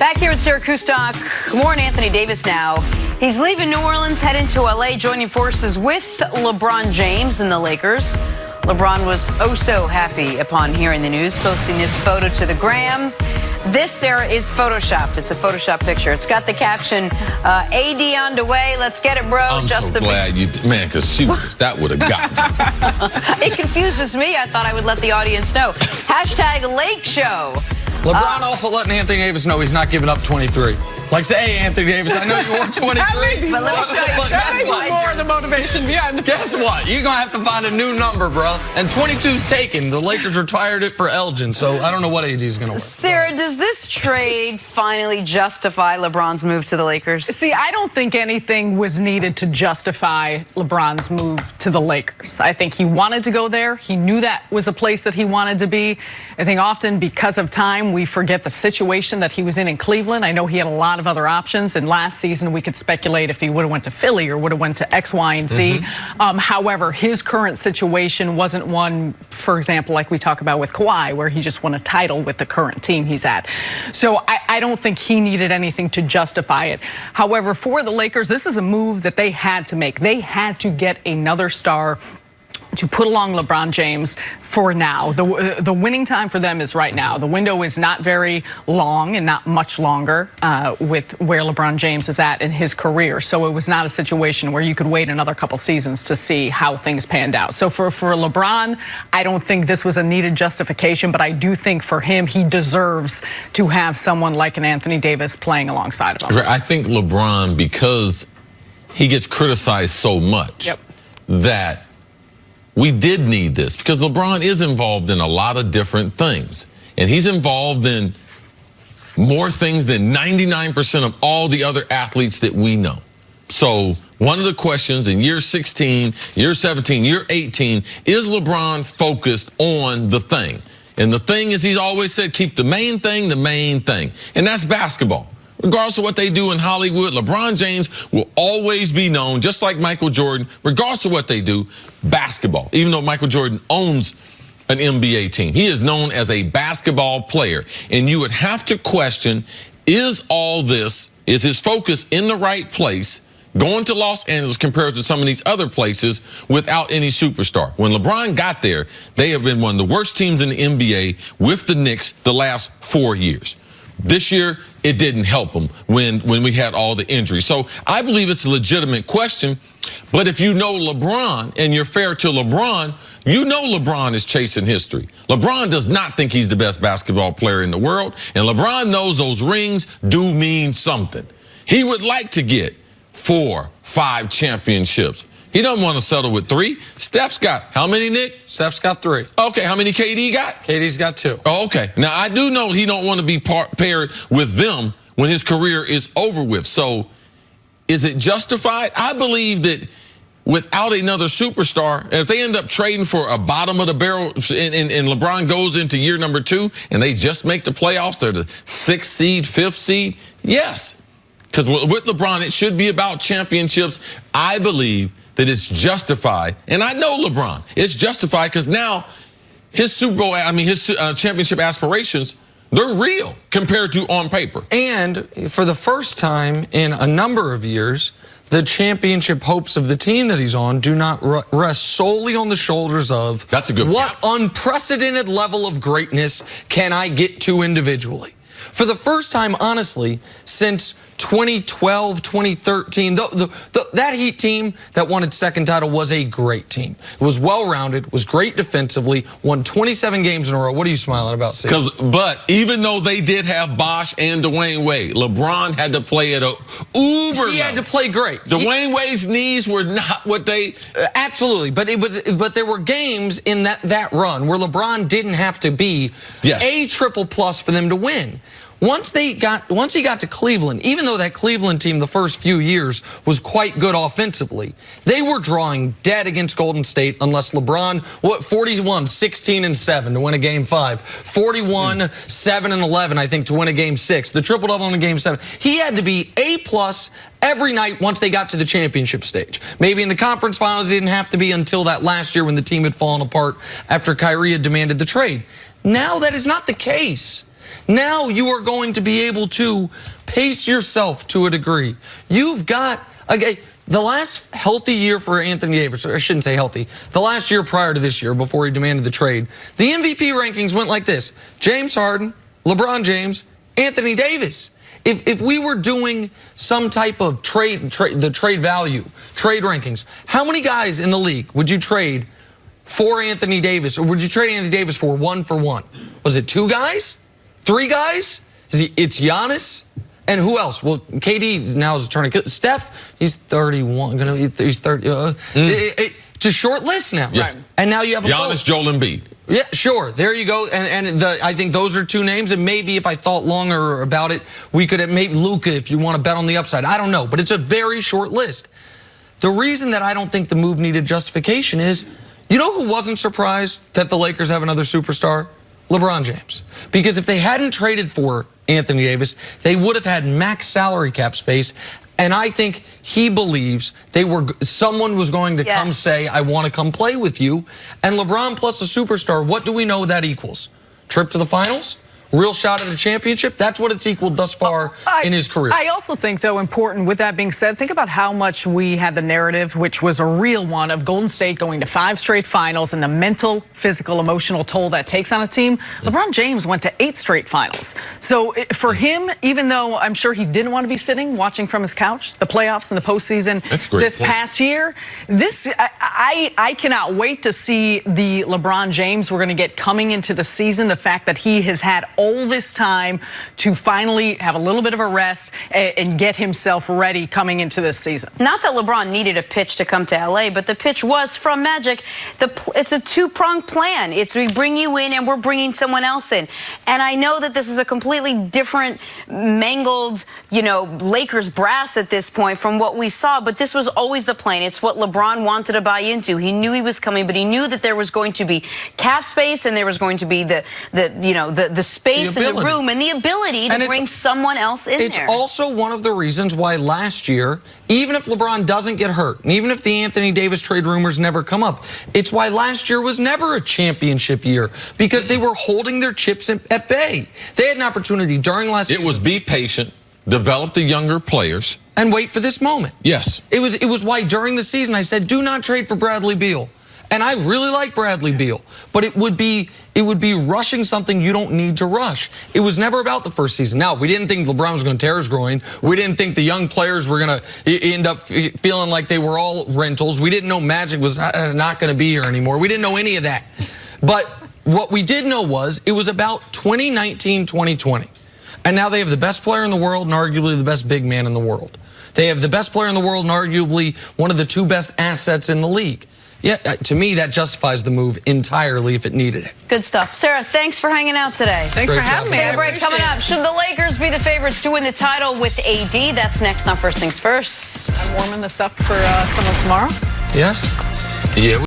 Back here with Sarah Kustok, more on Anthony Davis now. He's leaving New Orleans, heading to L.A., joining forces with LeBron James and the Lakers. LeBron was oh so happy upon hearing the news, posting this photo to the gram. This, Sarah, is photoshopped. It's a Photoshop picture. It's got the caption, AD on the way. Let's get it, bro. I'm so glad you, man, because that would have gotten me. It confuses me. I thought I would let the audience know. Hashtag Lake Show. LeBron also letting Anthony Davis know he's not giving up 23. Like, say, hey, Anthony Davis, I know you want 23. But let me show you. Guess what? More of the motivation behind it. Guess what? You're going to have to find a new number, bro. And 22's taken. The Lakers retired it for Elgin, so I don't know what AD's going to win. Sarah, does this trade finally justify LeBron's move to the Lakers? See, I don't think anything was needed to justify LeBron's move to the Lakers. I think he wanted to go there. He knew that was a place that he wanted to be. I think often because of time, we forget the situation that he was in Cleveland. I know he had a lot of other options, and last season we could speculate if he would have went to Philly or would have went to X, Y, and Z. However, his current situation wasn't one, for example, like we talk about with Kawhi, where he just won a title with the current team he's at. So I don't think he needed anything to justify it. However, for the Lakers, this is a move that they had to make. They had to get another star to put along LeBron James for now. The winning time for them is right now. The window is not very long and not much longer with where LeBron James is at in his career. So it was not a situation where you could wait another couple seasons to see how things panned out. So for LeBron, I don't think this was a needed justification, but I do think for him, he deserves to have someone like an Anthony Davis playing alongside of him. I think LeBron, because he gets criticized so much, that we did need this, because LeBron is involved in a lot of different things. And he's involved in more things than 99% of all the other athletes that we know. So one of the questions in year 16, year 17, year 18, is LeBron focused on the thing? And the thing is, he's always said, keep the main thing, and that's basketball. Regardless of what they do in Hollywood, LeBron James will always be known, just like Michael Jordan, regardless of what they do, basketball. Even though Michael Jordan owns an NBA team, he is known as a basketball player. And you would have to question, is his focus in the right place, going to Los Angeles compared to some of these other places without any superstar? When LeBron got there, they have been one of the worst teams in the NBA with the Knicks the last 4 years. This year, it didn't help them when we had all the injuries. So I believe it's a legitimate question. But if you know LeBron and you're fair to LeBron, you know LeBron is chasing history. LeBron does not think he's the best basketball player in the world. And LeBron knows those rings do mean something. He would like to get 4, 5 championships. He doesn't want to settle with 3. Steph's got how many, Nick? Steph's got 3. Okay, how many KD got? KD's got 2. Oh, okay. Now, I do know he don't want to be paired with them when his career is over with. So is it justified? I believe that without another superstar, if they end up trading for a bottom of the barrel and LeBron goes into year number 2 and they just make the playoffs, they're the 6th seed, 5th seed, yes. Because with LeBron, it should be about championships. I believe that it's justified, and I know LeBron, it's justified because now his championship aspirations, they're real compared to on paper. And for the first time in a number of years, the championship hopes of the team that he's on do not rest solely on the shoulders of that's a good what unprecedented level of greatness can I get to individually. For the first time, honestly, since 2012, 2013, that Heat team that won its 2nd title was a great team. It was well-rounded, was great defensively, won 27 games in a row. What are you smiling about, Steve? But even though they did have Bosh and Dwayne Wade, LeBron had to play at a uber. He had to play great. Dwayne Wade's knees were not what they... Absolutely, but there were games in that run where LeBron didn't have to be a triple plus for them to win. Once he got to Cleveland, even though that Cleveland team the first few years was quite good offensively, they were drawing dead against Golden State unless LeBron, 41, 16, and 7 to win a game 5, 41, 7, and 11, I think, to win a game 6, the triple-double in a game 7. He had to be A+ every night once they got to the championship stage. Maybe in the conference finals, it didn't have to be until that last year when the team had fallen apart after Kyrie had demanded the trade. Now that is not the case. Now you are going to be able to pace yourself to a degree. You've got, okay, the last healthy year for Anthony Davis, or I shouldn't say healthy, the last year prior to this year before he demanded the trade, the MVP rankings went like this: James Harden, LeBron James, Anthony Davis. If we were doing some type of trade value, trade rankings, how many guys in the league would you trade for Anthony Davis, or would you trade Anthony Davis for 1-for-1? Was it 2 guys? 3 guys? It's Giannis? And who else? Well, KD now is turning. Steph, he's 31. He's 30. It's a short list now. Yeah. Right. And now you have a Giannis, Joel Embiid. Yeah, sure. There you go. And I think those are 2 names. And maybe if I thought longer about it, we could have maybe Luka if you want to bet on the upside. I don't know. But it's a very short list. The reason that I don't think the move needed justification is, you know who wasn't surprised that the Lakers have another superstar? LeBron James. Because if they hadn't traded for Anthony Davis, they would have had max salary cap space. And I think he believes someone was going to come say, I want to come play with you. And LeBron plus a superstar, what do we know that equals? Trip to the finals? Real shot at a championship? That's what it's equaled thus far in his career. I also think, though, important with that being said, think about how much we had the narrative, which was a real one, of Golden State going to 5 straight finals and the mental, physical, emotional toll that takes on a team. LeBron James went to 8 straight finals. So for him, even though I'm sure he didn't want to be sitting watching from his couch, the playoffs and the postseason this past year, I cannot wait to see the LeBron James we're going to get coming into the season. The fact that he has had all this time to finally have a little bit of a rest and get himself ready coming into this season. Not that LeBron needed a pitch to come to LA, but the pitch was from Magic. It's a 2-pronged plan. It's we bring you in and we're bringing someone else in. And I know that this is a completely different, mangled, Lakers brass at this point from what we saw, but this was always the plan. It's what LeBron wanted to buy into. He knew he was coming, but he knew that there was going to be cap space and there was going to be the space in the room and the ability to bring someone else in there. It's also one of the reasons why last year, even if LeBron doesn't get hurt, and even if the Anthony Davis trade rumors never come up, it's why last year was never a championship year, because they were holding their chips at bay. They had an opportunity during last season. It was be patient, develop the younger players, and wait for this moment. Yes. It was why during the season I said, do not trade for Bradley Beal. And I really like Bradley Beal, but it would be rushing something you don't need to rush. It was never about the first season. Now, we didn't think LeBron was going to tear his groin. We didn't think the young players were going to end up feeling like they were all rentals. We didn't know Magic was not going to be here anymore. We didn't know any of that. But what we did know was it was about 2019, 2020. And now they have the best player in the world and arguably the best big man in the world. They have the best player in the world and arguably one of the 2 best assets in the league. Yeah, to me, that justifies the move entirely if it needed it. Good stuff. Sarah, thanks for hanging out today. Thanks for having me. Take a break coming up. Should the Lakers be the favorites to win the title with AD? That's next on First Things First. I'm warming this up for someone tomorrow. Yes? Yeah.